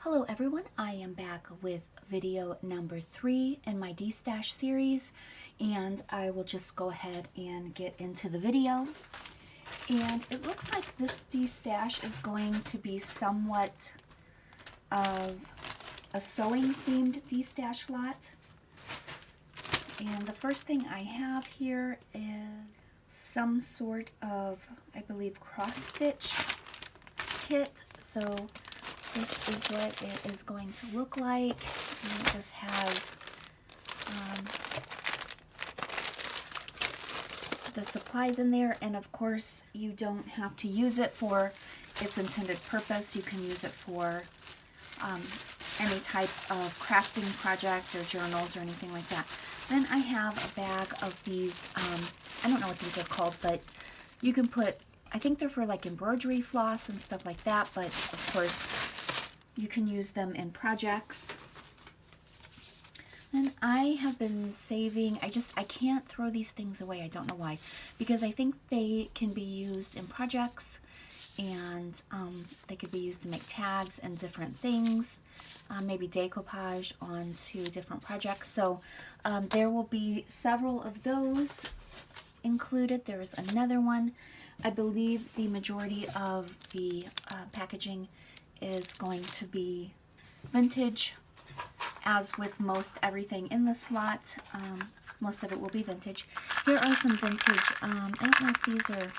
Hello everyone, I am back with video number 3 in my Destash series, and I will just go ahead and get into the video. And it looks like this Destash is going to be somewhat of a sewing themed Destash lot. And the first thing I have here is some sort of, I believe, cross stitch kit. So this is what it is going to look like. And it just has the supplies in there, and of course you don't have to use it for its intended purpose. You can use it for any type of crafting project or journals or anything like that. Then I have a bag of these, I don't know what these are called, but you can put, I think they're for like embroidery floss and stuff like that, but of course you can use them in projects. And I have been saving, I can't throw these things away. I don't know why, because I think they can be used in projects, and they could be used to make tags and different things, maybe decoupage onto different projects. So there will be several of those included. There's another one. I believe the majority of the packaging is going to be vintage. As with most everything in this lot, most of it will be vintage. Here are some vintage, I don't know if these are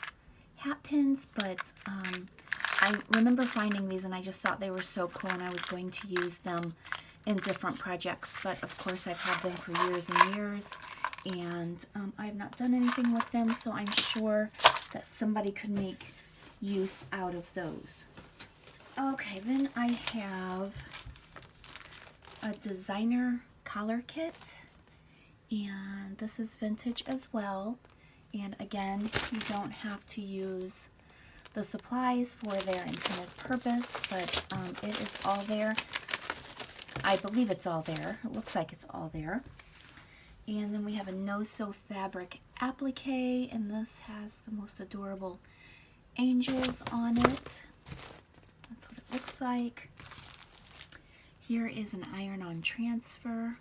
hat pins, but I remember finding these and I just thought they were so cool, and I was going to use them in different projects. But of course I've had them for years and years, and I have not done anything with them, so I'm sure that somebody could make use out of those. Okay, then I have a designer collar kit, and this is vintage as well. And again, you don't have to use the supplies for their intended purpose, but it is all there. I believe it's all there. It looks like it's all there. And then we have a no-sew fabric applique, and this has the most adorable angels on it. That's what it looks like. Here is an iron-on transfer.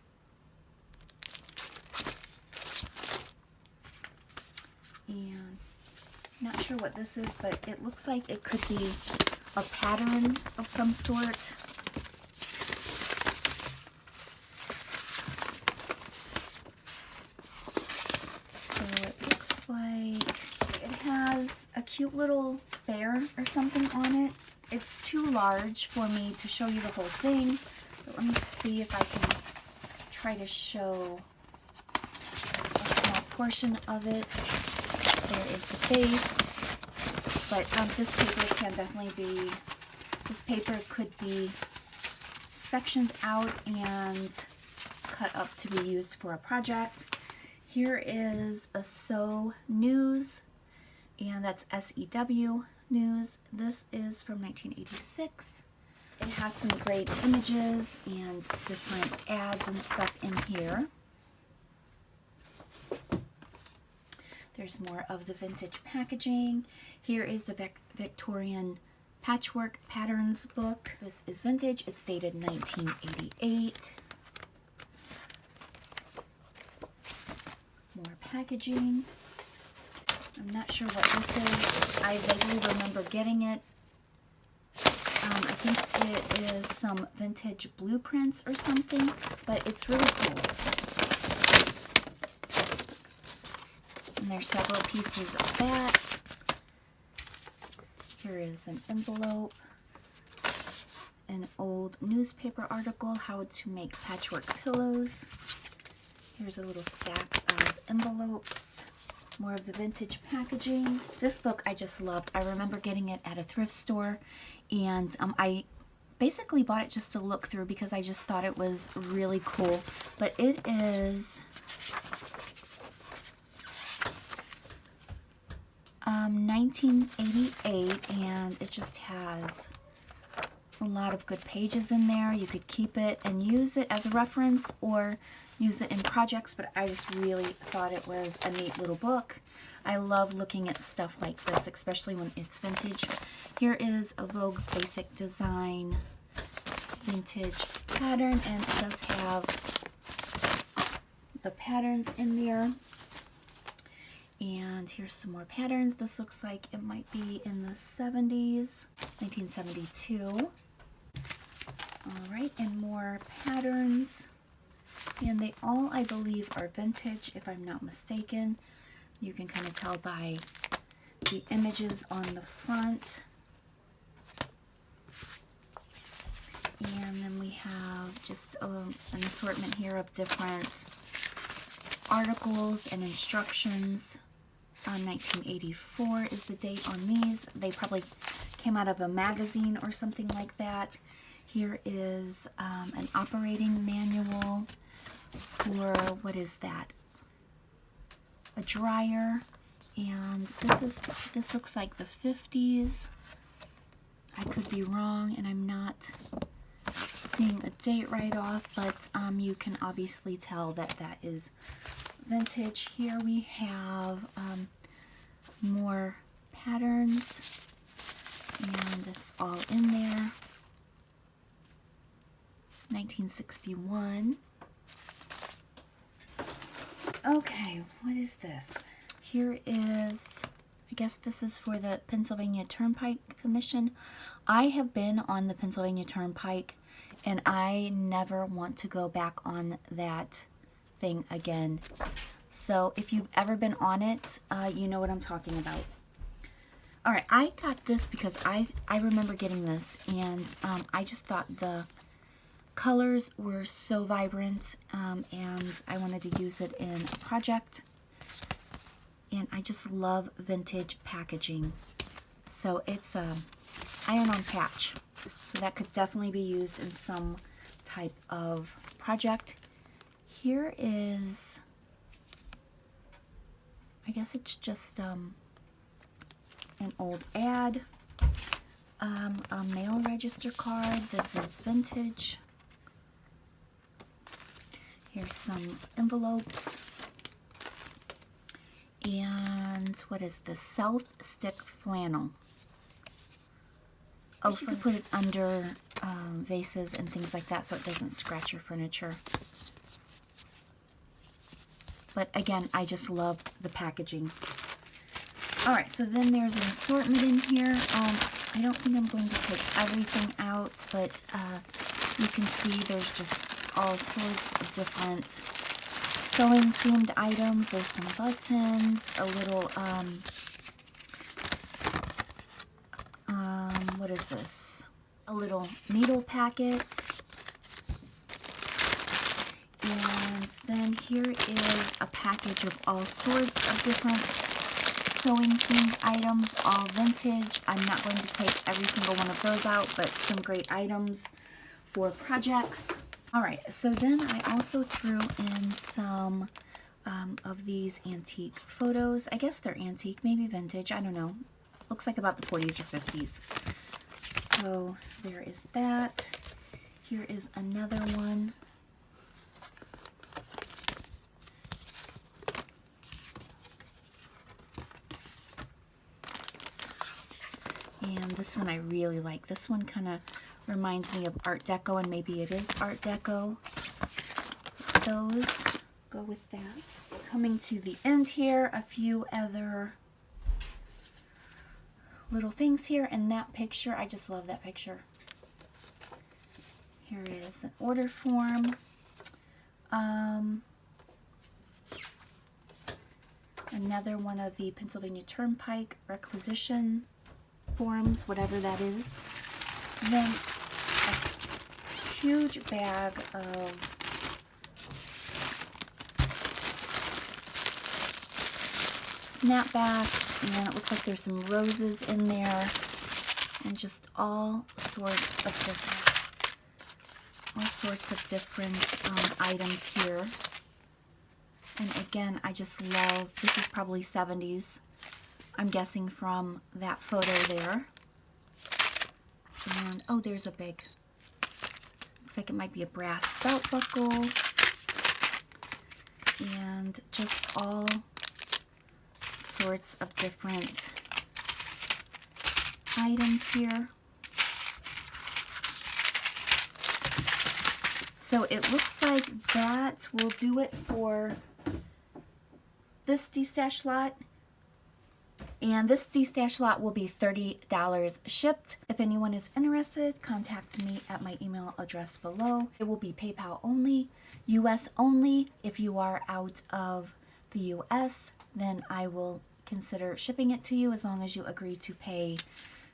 And I'm not sure what this is, but it looks like it could be a pattern of some sort. So it looks like it has a cute little bear or something on it. It's too large for me to show you the whole thing, but let me see if I can try to show a small portion of it. There is the base, but this paper can definitely be, this paper could be sectioned out and cut up to be used for a project. Here is a Sew News, and that's SEW News. This is from 1986. It has some great images and different ads and stuff in here. There's more of the vintage packaging. Here is the Victorian Patchwork Patterns book. This is vintage. It's dated 1988. More packaging. I'm not sure what this is. I vaguely remember getting it. I think it is some vintage blueprints or something, but it's really cool. And there's several pieces of that. Here is an envelope, an old newspaper article, how to make patchwork pillows. Here's a little stack of envelopes. More of the vintage packaging. This book I just loved. I remember getting it at a thrift store, and I basically bought it just to look through because I just thought it was really cool. But it is 1988, and it just has a lot of good pages in there. You could keep it and use it as a reference or use it in projects, but I just really thought it was a neat little book. I love looking at stuff like this, especially when it's vintage. Here is a Vogue's Basic Design vintage pattern, and it does have the patterns in there. And here's some more patterns. This looks like it might be in the 70s, 1972. All right, and more patterns. And they all, I believe, are vintage, if I'm not mistaken. You can kind of tell by the images on the front. And then we have just an assortment here of different articles and instructions. 1984 is the date on these. They probably came out of a magazine or something like that. Here is an operating manual for, what is that? A dryer. And this looks like the 50s. I could be wrong, and I'm not seeing a date right off, but you can obviously tell that that is vintage. Here we have more patterns, and it's all in there. 1961. Okay, what is this? Here is, I guess this is for the Pennsylvania Turnpike Commission. I have been on the Pennsylvania Turnpike, and I never want to go back on that thing again. So if you've ever been on it, you know what I'm talking about. All right, I got this because I remember getting this, and I just thought the colors were so vibrant, and I wanted to use it in a project. And I just love vintage packaging. So it's iron-on patch. So that could definitely be used in some type of project. Here is, I guess it's just an old ad, a mail register card. This is vintage. Here's some envelopes. And what is this? South Stick Flannel. Oh, you can put it under vases and things like that so it doesn't scratch your furniture. But again, I just love the packaging. All right, so then there's an assortment in here. I don't think I'm going to take everything out, but you can see there's just all sorts of different sewing themed items. There's some buttons, a little, what is this? A little needle packet. And then here is a package of all sorts of different sewing themed items, all vintage. I'm not going to take every single one of those out, but some great items for projects. All right, so then I also threw in some of these antique photos. I guess they're antique, maybe vintage, I don't know. Looks like about the 40s or 50s. So there is that. Here is another one. And this one I really like. This one kind of reminds me of Art Deco, and maybe it is Art Deco. Those go with that. Coming to the end here, a few other little things here, and that picture, I just love that picture. Here is an order form. Another one of the Pennsylvania Turnpike requisition forms, whatever that is. And then a huge bag of snapbacks, and it looks like there's some roses in there, and just all sorts of different items here. And again, I just love, this is probably 70s, I'm guessing, from that photo there. And oh, there's a big, looks like it might be a brass belt buckle, and just all sorts of different items here. So it looks like that will do it for this Destash lot. And this Destash lot will be $30 shipped. If anyone is interested, contact me at my email address below. It will be PayPal only, US only. If you are out of the US, then I will consider shipping it to you as long as you agree to pay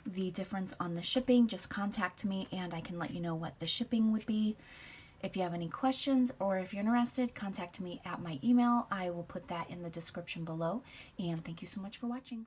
the difference on the shipping. Just contact me and I can let you know what the shipping would be. If you have any questions or if you're interested, contact me at my email. I will put that in the description below. And thank you so much for watching.